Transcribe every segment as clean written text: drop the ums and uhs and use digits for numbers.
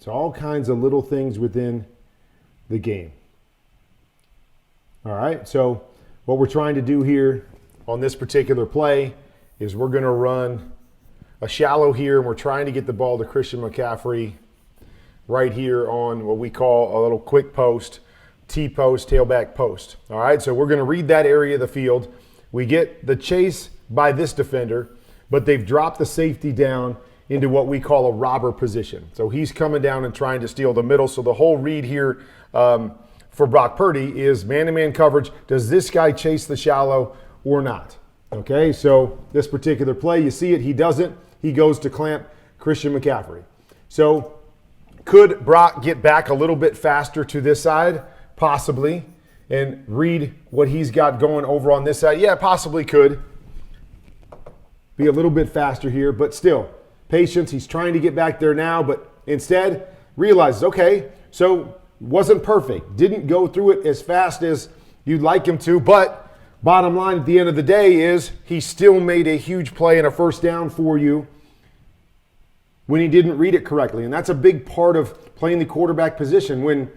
It's all kinds of little things within the game. All right, so what we're trying to do here on this particular play is we're going to run a shallow here, and we're trying to get the ball to Christian McCaffrey right here on what we call a little quick post, T-post, tailback post. All right, so we're going to read that area of the field. We get the chase by this defender, but they've dropped the safety down into what we call a robber position. So he's coming down and trying to steal the middle. So the whole read here for Brock Purdy is man-to-man coverage. Does this guy chase the shallow or not? Okay, so this particular play, you see it, he doesn't. He goes to clamp Christian McCaffrey. So could Brock get back a little bit faster to this side? Possibly. And read what he's got going over on this side? Yeah, possibly could. Be a little bit faster here, but still. Patience, he's trying to get back there now, but instead realizes, okay, so wasn't perfect. Didn't go through it as fast as you'd like him to, but bottom line at the end of the day is he still made a huge play and a first down for you when he didn't read it correctly. And that's a big part of playing the quarterback position. When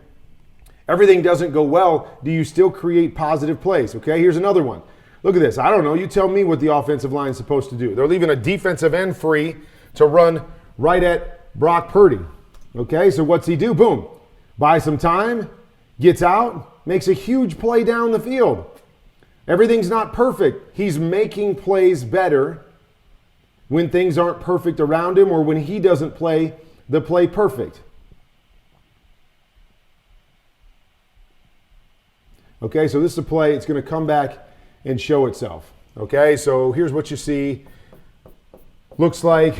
everything doesn't go well, do you still create positive plays? Okay, here's another one. Look at this. I don't know. You tell me what the offensive line is supposed to do. They're leaving a defensive end free to run right at Brock Purdy. Okay, so what's he do? Boom. Buys some time, gets out, makes a huge play down the field. Everything's not perfect. He's making plays better when things aren't perfect around him or when he doesn't play the play perfect. Okay, so this is a play. It's going to come back and show itself. Okay, so here's what you see. Looks like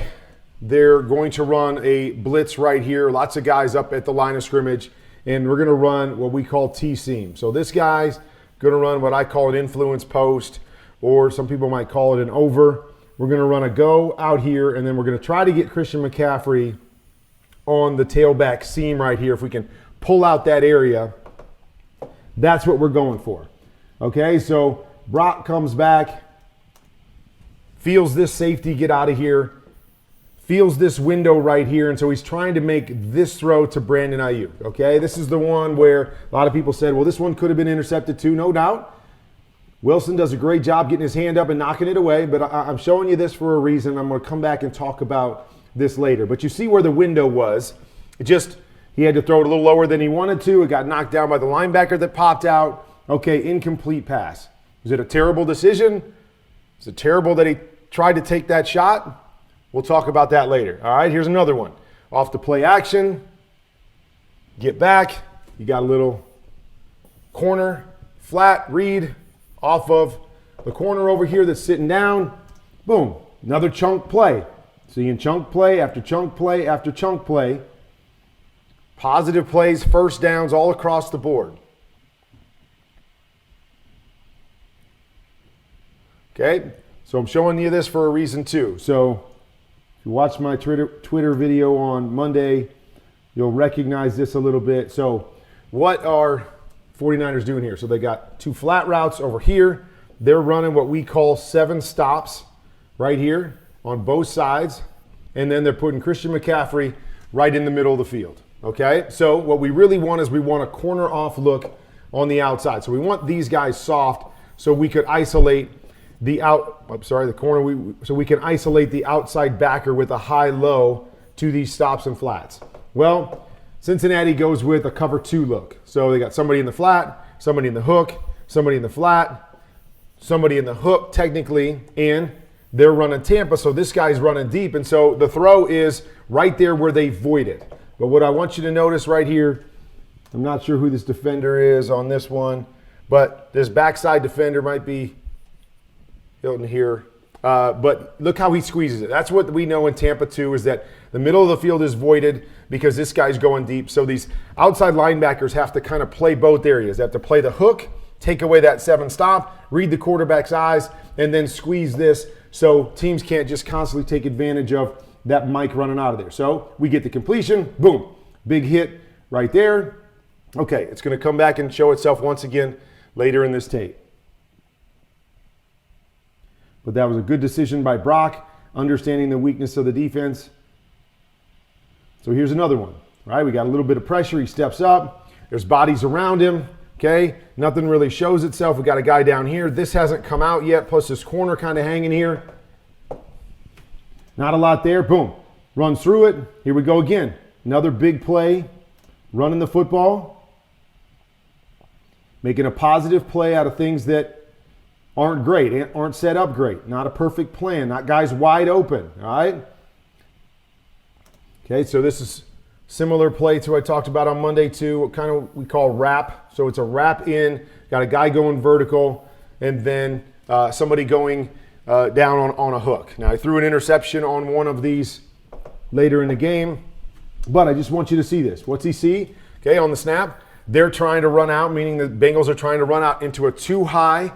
they're going to run a blitz right here. Lots of guys up at the line of scrimmage, and we're going to run what we call T-seam. So this guy's going to run what I call an influence post, or some people might call it an over. We're going to run a go out here, and then we're going to try to get Christian McCaffrey on the tailback seam right here. If we can pull out that area, that's what we're going for. Okay, so Brock comes back, feels this safety get out of here, feels this window right here, and so he's trying to make this throw to Brandon Ayuk. Okay, this is the one where a lot of people said, well, this one could have been intercepted too, no doubt. Wilson does a great job getting his hand up and knocking it away, but I'm showing you this for a reason. I'm going to come back and talk about this later. But you see where the window was. He had to throw it a little lower than he wanted to. It got knocked down by the linebacker that popped out. Okay, incomplete pass. Is it a terrible decision? Is it terrible that he tried to take that shot? We'll talk about that later. All right, here's another one. Off the play action. Get back. You got a little corner, flat read off of the corner over here that's sitting down. Boom, another chunk play. Seeing chunk play after chunk play after chunk play. Positive plays, first downs all across the board. Okay, so I'm showing you this for a reason too. So if you watch my Twitter video on Monday, you'll recognize this a little bit. So what are 49ers doing here? So they got two flat routes over here. They're running what we call 7 stops right here on both sides. And then they're putting Christian McCaffrey right in the middle of the field. Okay, so what we really want is we want a corner off look on the outside. So we want these guys soft so we could isolate so we can isolate the outside backer with a high-low to these stops and flats. Well, Cincinnati goes with a cover 2 look. So they got somebody in the flat, somebody in the hook, somebody in the flat, somebody in the hook technically, and they're running Tampa, so this guy's running deep. And so the throw is right there where they void it. But what I want you to notice right here, I'm not sure who this defender is on this one, but this backside defender might be Hilton here. But look how he squeezes it. That's what we know in Tampa too, is that the middle of the field is voided because this guy's going deep. So these outside linebackers have to kind of play both areas. They have to play the hook, take away that 7 stop, read the quarterback's eyes, and then squeeze this so teams can't just constantly take advantage of that Mike running out of there. So we get the completion, boom, big hit right there. Okay, it's going to come back and show itself once again later in this tape. But that was a good decision by Brock, understanding the weakness of the defense. So here's another one. right? We got a little bit of pressure. He steps up. There's bodies around him, okay? Nothing really shows itself. We got a guy down here. This hasn't come out yet, plus this corner kind of hanging here. Not a lot there. Boom. Runs through it. Here we go again. Another big play. Running the football. Making a positive play out of things that aren't great, aren't set up great. Not a perfect plan. Not guys wide open, all right? Okay, so this is similar play to what I talked about on Monday too. What kind of we call wrap. So it's a wrap in. Got a guy going vertical, and then somebody going down on a hook. Now, I threw an interception on one of these later in the game, but I just want you to see this. What's he see? Okay, on the snap, they're trying to run out, meaning the Bengals are trying to run out into a too high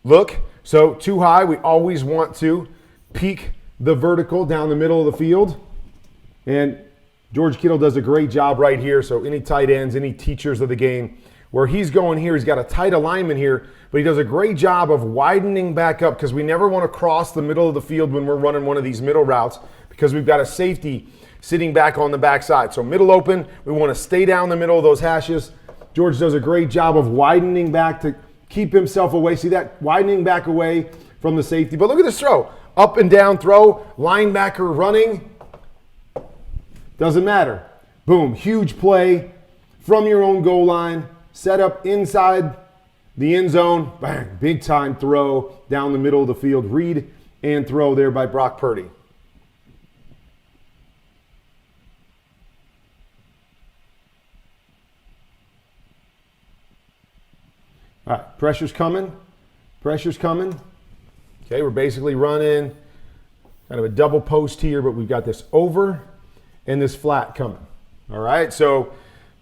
look. So too high, we always want to peak the vertical down the middle of the field. And George Kittle does a great job right here. So any tight ends, any teachers of the game, where he's going here, he's got a tight alignment here, but he does a great job of widening back up, because we never want to cross the middle of the field when we're running one of these middle routes, because we've got a safety sitting back on the backside. So middle open, we want to stay down the middle of those hashes. George does a great job of widening back to keep himself away. See that? Widening back away from the safety. But look at this throw. Up and down throw, linebacker running. Doesn't matter. Boom, huge play from your own goal line. Set up inside the end zone. Bang, big time throw down the middle of the field. Read and throw there by Brock Purdy. All right, pressure's coming. Pressure's coming. Okay, we're basically running kind of a double post here, but we've got this over and this flat coming. All right, so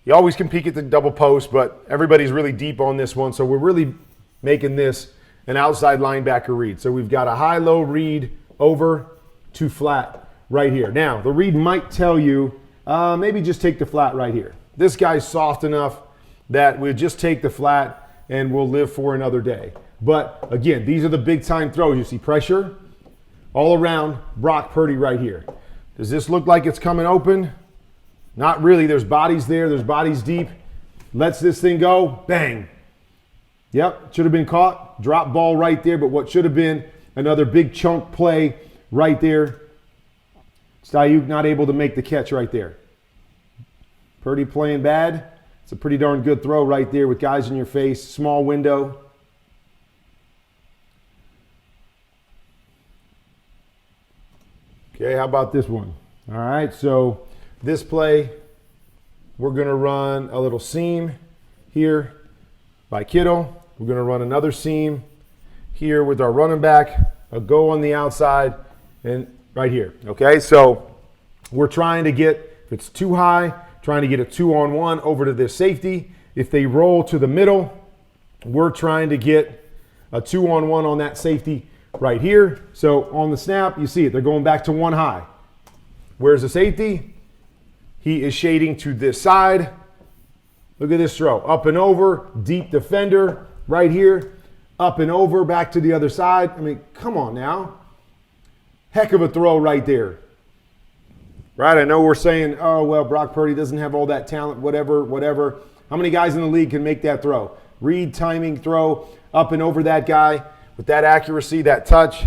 you always can peek at the double post, but everybody's really deep on this one, so we're really making this an outside linebacker read. So we've got a high-low read over to flat right here. Now, the read might tell you, maybe just take the flat right here. This guy's soft enough that we'll just take the flat and we'll live for another day. But again, these are the big-time throws. You see pressure all around Brock Purdy right here. Does this look like it's coming open? Not really. There's bodies there. There's bodies deep. Lets this thing go. Bang. Yep, should have been caught. Drop ball right there, but what should have been another big chunk play right there. Ayuk not able to make the catch right there. Purdy playing bad. It's a pretty darn good throw right there with guys in your face. Small window. Okay, how about this one? All right, so this play, we're going to run a little seam here by Kittle. We're going to run another seam here with our running back, a go on the outside, and right here. Okay, so we're trying to get, if it's too high, trying to get a 2-on-1 over to this safety. If they roll to the middle, we're trying to get a 2-on-1 on that safety right here. So on the snap, you see it. They're going back to one high. Where's the safety? He is shading to this side. Look at this throw. Up and over, deep defender right here. Up and over, back to the other side. I mean, come on now. Heck of a throw right there. Right, I know we're saying, oh, well, Brock Purdy doesn't have all that talent, whatever. How many guys in the league can make that throw? Read, timing, throw, up and over that guy with that accuracy, that touch.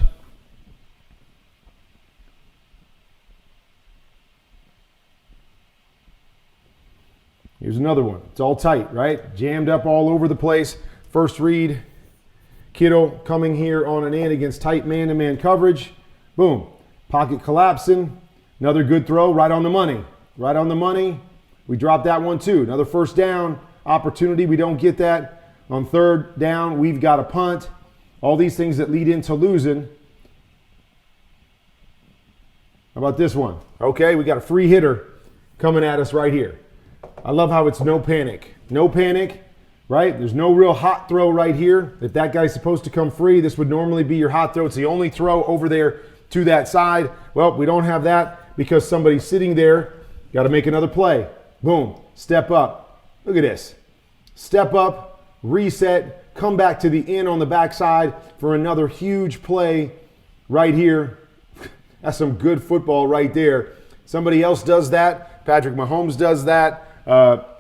Here's another one. It's all tight, right? Jammed up all over the place. First read, Kittle coming here on an in against tight man-to-man coverage. Boom. Pocket collapsing. Another good throw right on the money. Right on the money. We dropped that one too. Another first down opportunity. We don't get that. On third down, we've got a punt. All these things that lead into losing. How about this one? Okay, we got a free hitter coming at us right here. I love how it's no panic. No panic, right? There's no real hot throw right here. If that guy's supposed to come free, this would normally be your hot throw. It's the only throw over there to that side. Well, we don't have that because somebody's sitting there. Got to make another play. Boom. Step up. Look at this. Step up, reset, come back to the in on the backside for another huge play right here. That's some good football right there. Somebody else does that. Patrick Mahomes does that.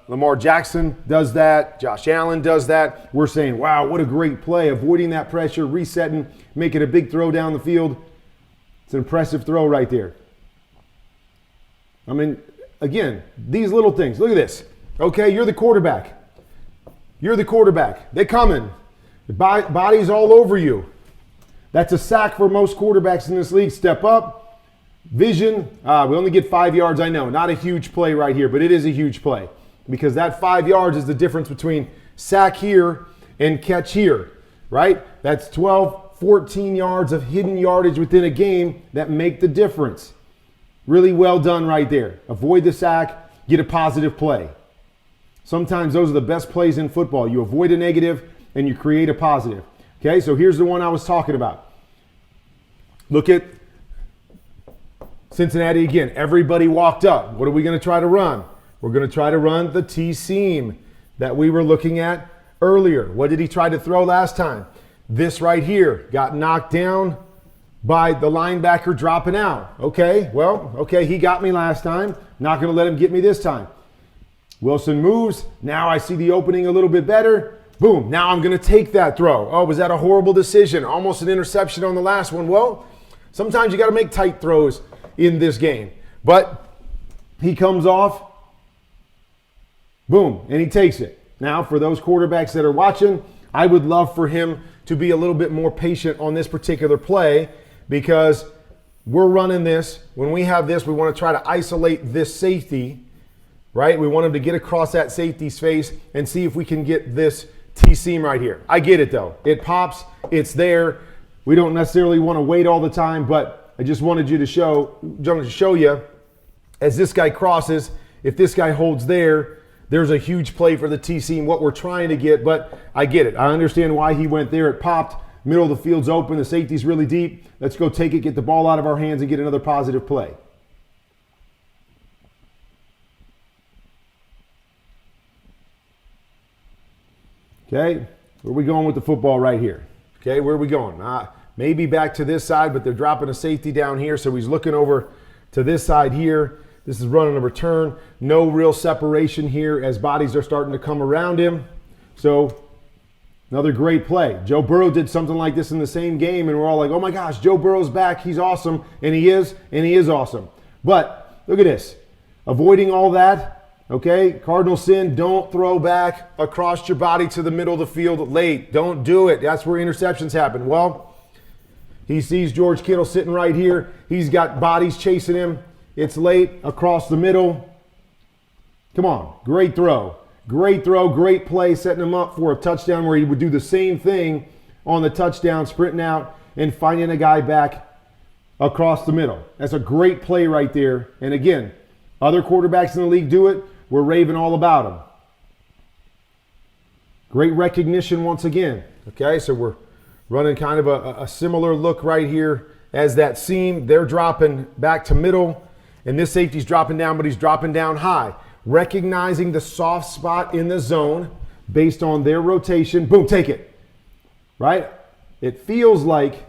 Lamar Jackson does that. Josh Allen does that. We're saying, wow, what a great play. Avoiding that pressure, resetting, making a big throw down the field. It's an impressive throw right there. I mean, again, these little things. Look at this. Okay, you're the quarterback. You're the quarterback. They're coming. The body's all over you. That's a sack for most quarterbacks in this league. Step up. Vision. We only get 5 yards, I know. Not a huge play right here, but it is a huge play. Because that 5 yards is the difference between sack here and catch here, right? That's 12, 14 yards of hidden yardage within a game that make the difference. Really well done right there. Avoid the sack, get a positive play. Sometimes those are the best plays in football. You avoid a negative and you create a positive. Okay, so here's the one I was talking about. Look at Cincinnati again. Everybody walked up. What are we going to try to run? We're going to try to run the T-seam that we were looking at earlier. What did he try to throw last time? This right here got knocked down by the linebacker dropping out. Okay, he got me last time. Not going to let him get me this time. Wilson moves. Now I see the opening a little bit better. Boom, now I'm going to take that throw. Oh, was that a horrible decision? Almost an interception on the last one. Well, sometimes you got to make tight throws in this game. But he comes off. Boom, and he takes it. Now, for those quarterbacks that are watching, I would love for him to be a little bit more patient on this particular play because we're running this. When we have this, we want to try to isolate this safety, right? We want him to get across that safety's face and see if we can get this T-seam right here. I get it, though. It pops. It's there. We don't necessarily want to wait all the time, but I just wanted to show you as this guy crosses, if this guy holds there, there's a huge play for the T-seam, what we're trying to get, but I get it. I understand why he went there. It popped. Middle of the field's open. The safety's really deep. Let's go take it, get the ball out of our hands, and get another positive play. Okay, where are we going with the football right here? Okay, where are we going? Maybe back to this side, but they're dropping a safety down here, so he's looking over to this side here. This is running a return. No real separation here as bodies are starting to come around him. So another great play. Joe Burrow did something like this in the same game, and we're all like, oh my gosh, Joe Burrow's back. He's awesome, and he is awesome. But look at this. Avoiding all that, okay? Cardinal sin, don't throw back across your body to the middle of the field late. Don't do it. That's where interceptions happen. Well, he sees George Kittle sitting right here. He's got bodies chasing him. It's late across the middle. Come on, great throw. Great throw, great play, setting him up for a touchdown where he would do the same thing on the touchdown, sprinting out and finding a guy back across the middle. That's a great play right there. And again, other quarterbacks in the league do it. We're raving all about them. Great recognition once again. Okay, so we're running kind of a similar look right here as that seam. They're dropping back to middle. And this safety's dropping down, but he's dropping down high. Recognizing the soft spot in the zone based on their rotation. Boom, take it. Right? It feels like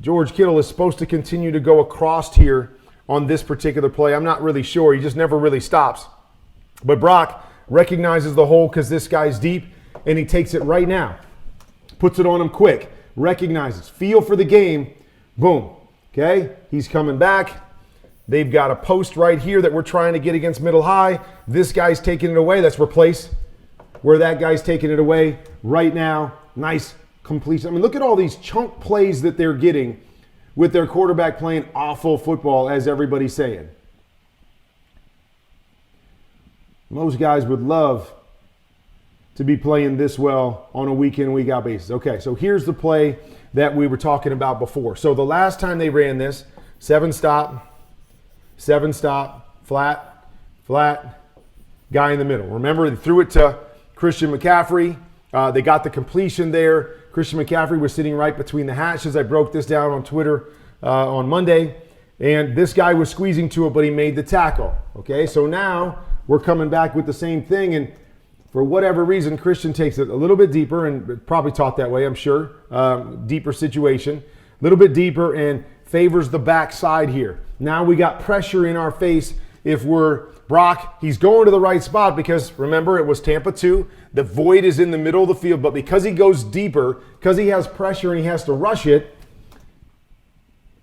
George Kittle is supposed to continue to go across here on this particular play. I'm not really sure. He just never really stops. But Brock recognizes the hole because this guy's deep, and he takes it right now. Puts it on him quick. Recognizes. Feel for the game. Boom. Okay? He's coming back. They've got a post right here that we're trying to get against middle high. This guy's taking it away. Let's replace where that guy's taking it away right now. Nice completion. I mean, look at all these chunk plays that they're getting with their quarterback playing awful football, as everybody's saying. Most guys would love to be playing this well on a week in, week out basis. Okay, so here's the play that we were talking about before. So the last time they ran this, 7-stop, flat, guy in the middle. Remember, they threw it to Christian McCaffrey. They got the completion there. Christian McCaffrey was sitting right between the hashes. I broke this down on Twitter on Monday. And this guy was squeezing to it, but he made the tackle. Okay, so now we're coming back with the same thing. And for whatever reason, Christian takes it a little bit deeper, and probably taught that way, I'm sure. Deeper situation. A little bit deeper and favors the backside here. Now we got pressure in our face If we're Brock, he's going to the right spot because, remember, it was Tampa 2. The void is in the middle of the field, but because he goes deeper, because he has pressure and he has to rush it,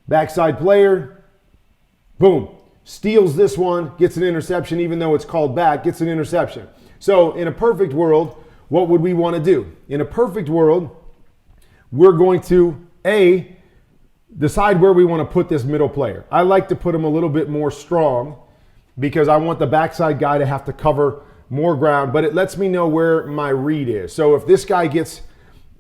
backside player, boom, steals this one, gets an interception even though it's called back, gets an interception. So in a perfect world, what would we want to do? In a perfect world, we're going to, decide where we want to put this middle player. I like to put him a little bit more strong because I want the backside guy to have to cover more ground, but it lets me know where my read is. So if this guy gets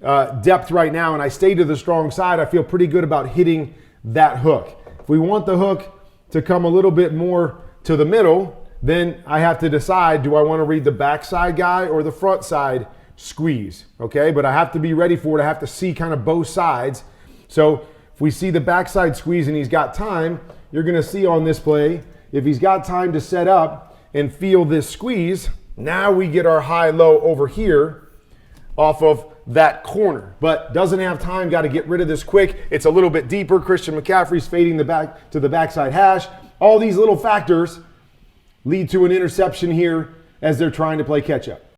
depth right now and I stay to the strong side, I feel pretty good about hitting that hook. If we want the hook to come a little bit more to the middle, then I have to decide, do I want to read the backside guy or the front side squeeze? Okay, but I have to be ready for it. I have to see kind of both sides. So if we see the backside squeeze and he's got time, you're going to see on this play, if he's got time to set up and feel this squeeze, now we get our high-low over here off of that corner. But doesn't have time, got to get rid of this quick. It's a little bit deeper. Christian McCaffrey's fading the back to the backside hash. All these little factors lead to an interception here as they're trying to play catch-up.